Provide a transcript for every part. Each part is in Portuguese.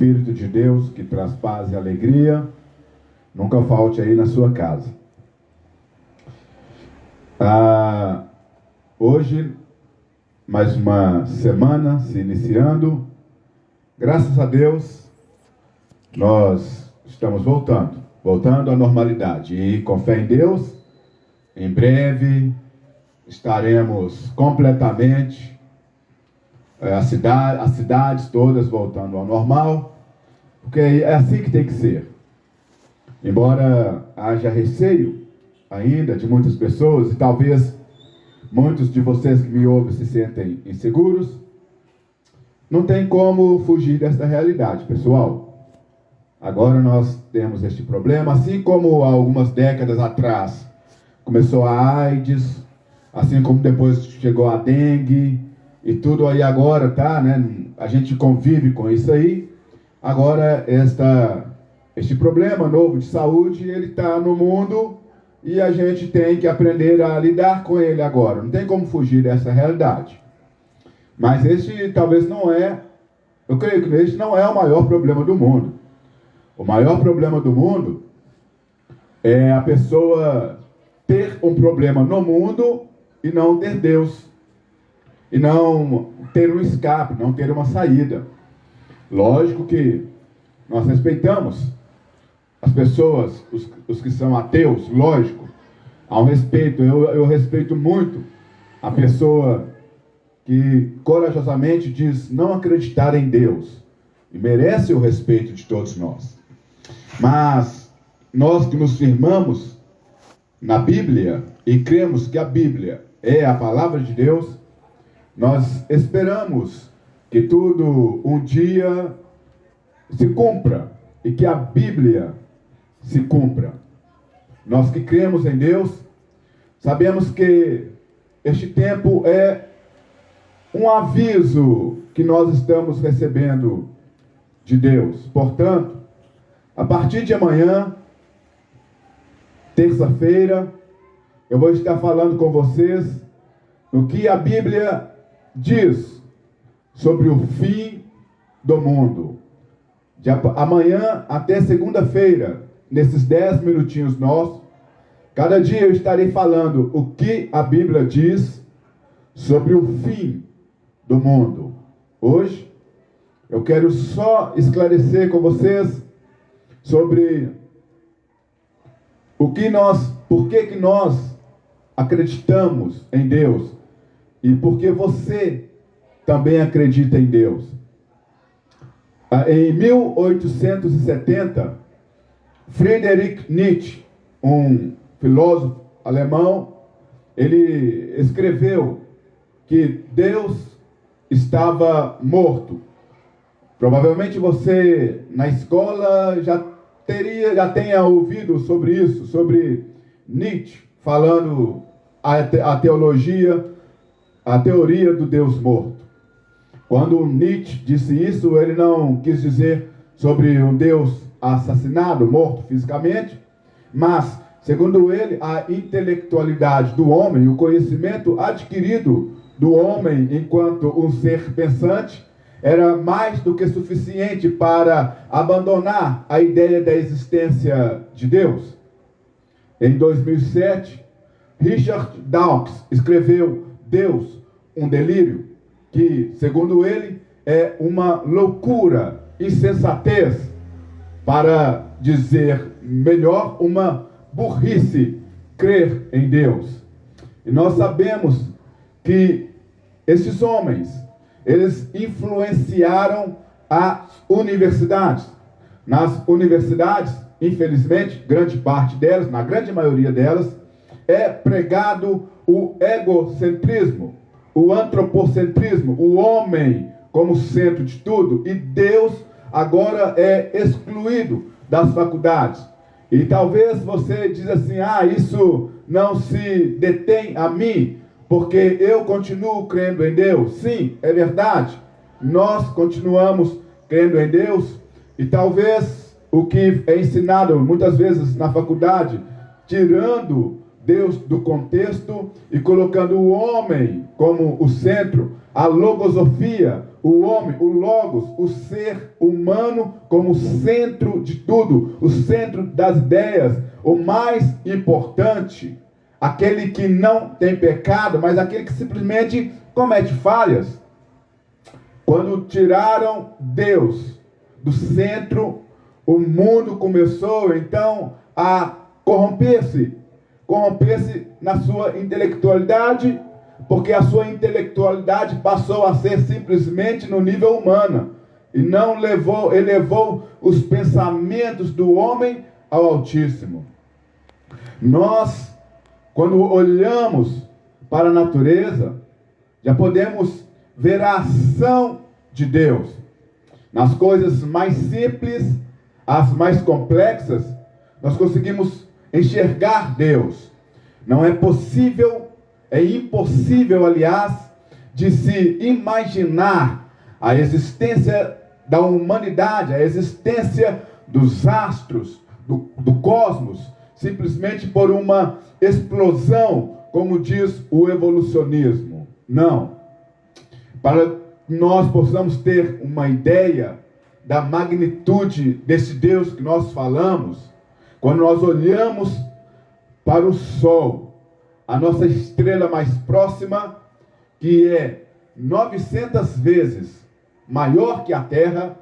Espírito de Deus, que traz paz e alegria, nunca falte aí na sua casa. Hoje, mais uma semana se iniciando. Graças a Deus, nós estamos voltando à normalidade. E com fé em Deus, em breve estaremos completamente, as cidades todas voltando ao normal, porque é assim que tem que ser. Embora haja receio ainda de muitas pessoas, e talvez muitos de vocês que me ouvem se sentem inseguros, não tem como fugir desta realidade, pessoal. Agora nós temos este problema, assim como há algumas décadas atrás começou a AIDS, assim como depois chegou a dengue, e tudo aí agora, tá, né? A gente convive com isso aí. Agora este problema novo de saúde, ele está no mundo e a gente tem que aprender a lidar com ele agora. Não tem como fugir dessa realidade. Mas este talvez não é, eu creio que este não é o maior problema do mundo. O maior problema do mundo é a pessoa ter um problema no mundo e não ter Deus. E não ter um escape, não ter uma saída. Lógico que nós respeitamos as pessoas, os que são ateus, lógico. Há um respeito, eu respeito muito a pessoa que corajosamente diz não acreditar em Deus. E merece o respeito de todos nós. Mas nós que nos firmamos na Bíblia e cremos que a Bíblia é a palavra de Deus, nós esperamos que tudo um dia se cumpra e que a Bíblia se cumpra. Nós que cremos em Deus, sabemos que este tempo é um aviso que nós estamos recebendo de Deus. Portanto, a partir de amanhã, terça-feira, eu vou estar falando com vocês no que a Bíblia diz sobre o fim do mundo. De amanhã até segunda-feira, nesses 10 minutinhos nossos, cada dia eu estarei falando o que a Bíblia diz sobre o fim do mundo. Hoje, eu quero só esclarecer com vocês sobre por que nós acreditamos em Deus e por que você também acredita em Deus. Em 1870, Friedrich Nietzsche, um filósofo alemão, ele escreveu que Deus estava morto. Provavelmente você na escola já tenha ouvido sobre isso, sobre Nietzsche falando a teoria do Deus morto. Quando Nietzsche disse isso, ele não quis dizer sobre um Deus assassinado, morto fisicamente, mas, segundo ele, a intelectualidade do homem, o conhecimento adquirido do homem enquanto um ser pensante, era mais do que suficiente para abandonar a ideia da existência de Deus. Em 2007, Richard Dawkins escreveu Deus, um delírio, que, segundo ele, é uma loucura, insensatez, para dizer melhor, uma burrice, crer em Deus. E nós sabemos que esses homens, eles influenciaram as universidades. Nas universidades, infelizmente, grande parte delas, na grande maioria delas, é pregado o egocentrismo, o antropocentrismo, o homem como centro de tudo, e Deus agora é excluído das faculdades. E talvez você diz assim, isso não se detém a mim, porque eu continuo crendo em Deus. Sim, é verdade. Nós continuamos crendo em Deus, e talvez o que é ensinado muitas vezes na faculdade, tirando Deus do contexto e colocando o homem como o centro, a logosofia, o homem, o Logos, o ser humano como centro de tudo, o centro das ideias, o mais importante, aquele que não tem pecado, mas aquele que simplesmente comete falhas. Quando tiraram Deus do centro, o mundo começou então a corromper-se na sua intelectualidade, porque a sua intelectualidade passou a ser simplesmente no nível humano e não elevou os pensamentos do homem ao Altíssimo. Nós, quando olhamos para a natureza, já podemos ver a ação de Deus nas coisas mais simples, as mais complexas. Nós conseguimos enxergar Deus. Não é possível, é impossível, aliás, de se imaginar a existência da humanidade, a existência dos astros, do cosmos, simplesmente por uma explosão, como diz o evolucionismo. Não. Para que nós possamos ter uma ideia da magnitude desse Deus que nós falamos, quando nós olhamos para o Sol, a nossa estrela mais próxima, que é 900 vezes maior que a Terra,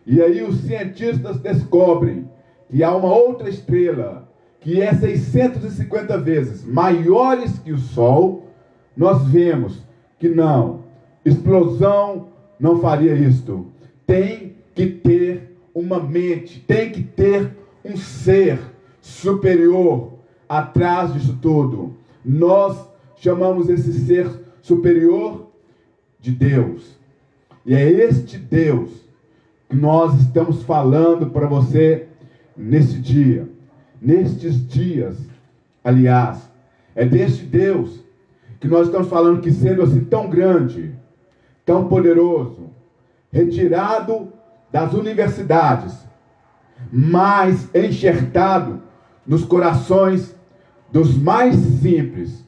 e aí os cientistas descobrem que há uma outra estrela que é 650 vezes maiores que o Sol, nós vemos que não, explosão não faria isto. Tem que ter uma mente, tem que ter um ser superior atrás disso tudo. Nós chamamos esse ser superior de Deus. E é este Deus que nós estamos falando para você nesse dia. Nestes dias, aliás, é deste Deus que nós estamos falando, que sendo assim tão grande, tão poderoso, retirado das universidades, mas enxertado nos corações dos mais simples,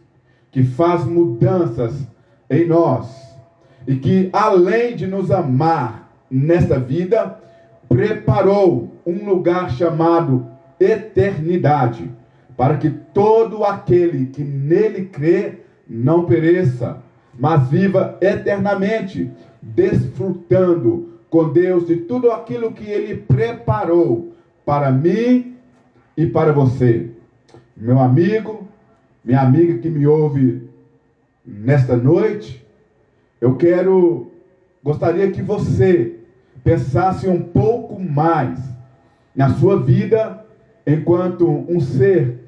que faz mudanças em nós, e que além de nos amar nesta vida, preparou um lugar chamado eternidade, para que todo aquele que nele crê não pereça, mas viva eternamente, desfrutando com Deus de tudo aquilo que Ele preparou para mim e para você. Meu amigo, minha amiga que me ouve nesta noite, gostaria que você pensasse um pouco mais na sua vida enquanto um ser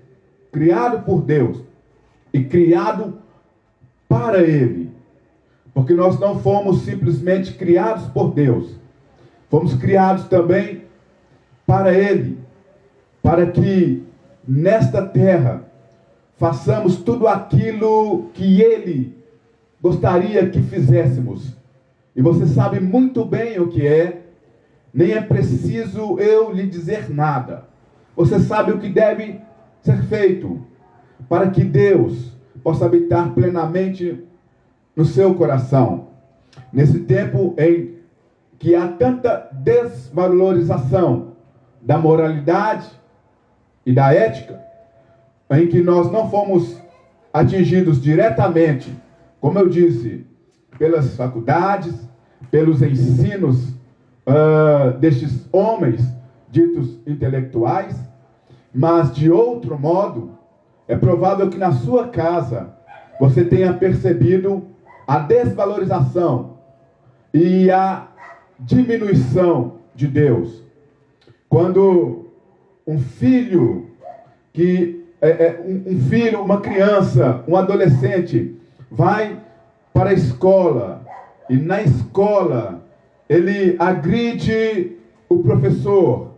criado por Deus e criado para Ele. Porque nós não fomos simplesmente criados por Deus, fomos criados também para Ele, para que nesta terra façamos tudo aquilo que Ele gostaria que fizéssemos. E você sabe muito bem o que é, nem é preciso eu lhe dizer nada. Você sabe o que deve ser feito para que Deus possa habitar plenamente no seu coração. Nesse tempo em que há tanta desvalorização da moralidade e da ética, em que nós não fomos atingidos diretamente, como eu disse, pelas faculdades, pelos ensinos destes homens ditos intelectuais, mas de outro modo, é provável que na sua casa você tenha percebido a desvalorização e a diminuição de Deus. Quando um filho, uma criança, um adolescente, vai para a escola e na escola ele agride o professor.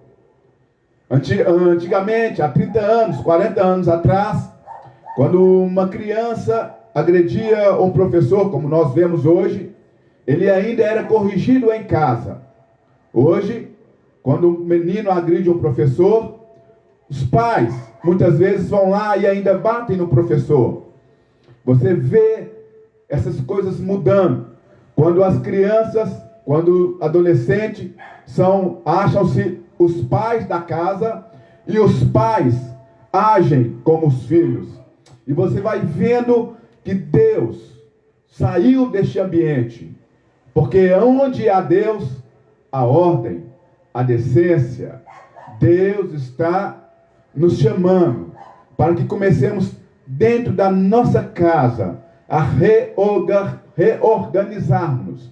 Antigamente, há 30 anos, 40 anos atrás, quando uma criança agredia um professor, como nós vemos hoje, ele ainda era corrigido em casa. Hoje, quando um menino agride um professor, os pais muitas vezes vão lá e ainda batem no professor. Você vê essas coisas mudando. Quando as crianças, quando adolescentes acham-se os pais da casa e os pais agem como os filhos. E você vai vendo que Deus saiu deste ambiente. Porque onde há Deus, a ordem, a decência. Deus está nos chamando para que comecemos dentro da nossa casa a reorganizarmos,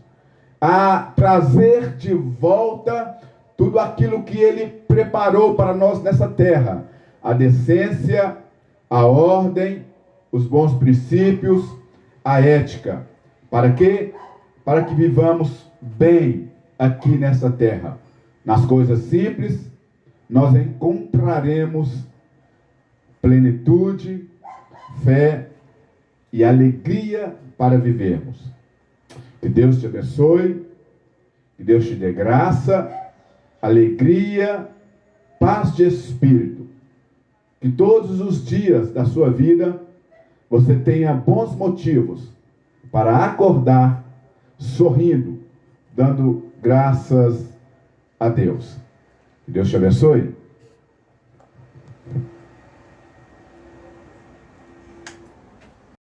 a trazer de volta tudo aquilo que Ele preparou para nós nessa terra. A decência, a ordem, os bons princípios, a ética. Para quê? Para que vivamos bem aqui nessa terra. Nas coisas simples, nós encontraremos plenitude, fé e alegria para vivermos. Que Deus te abençoe, que Deus te dê graça, alegria, paz de espírito. Que todos os dias da sua vida você tenha bons motivos para acordar sorrindo, dando graças a Deus. Que Deus te abençoe.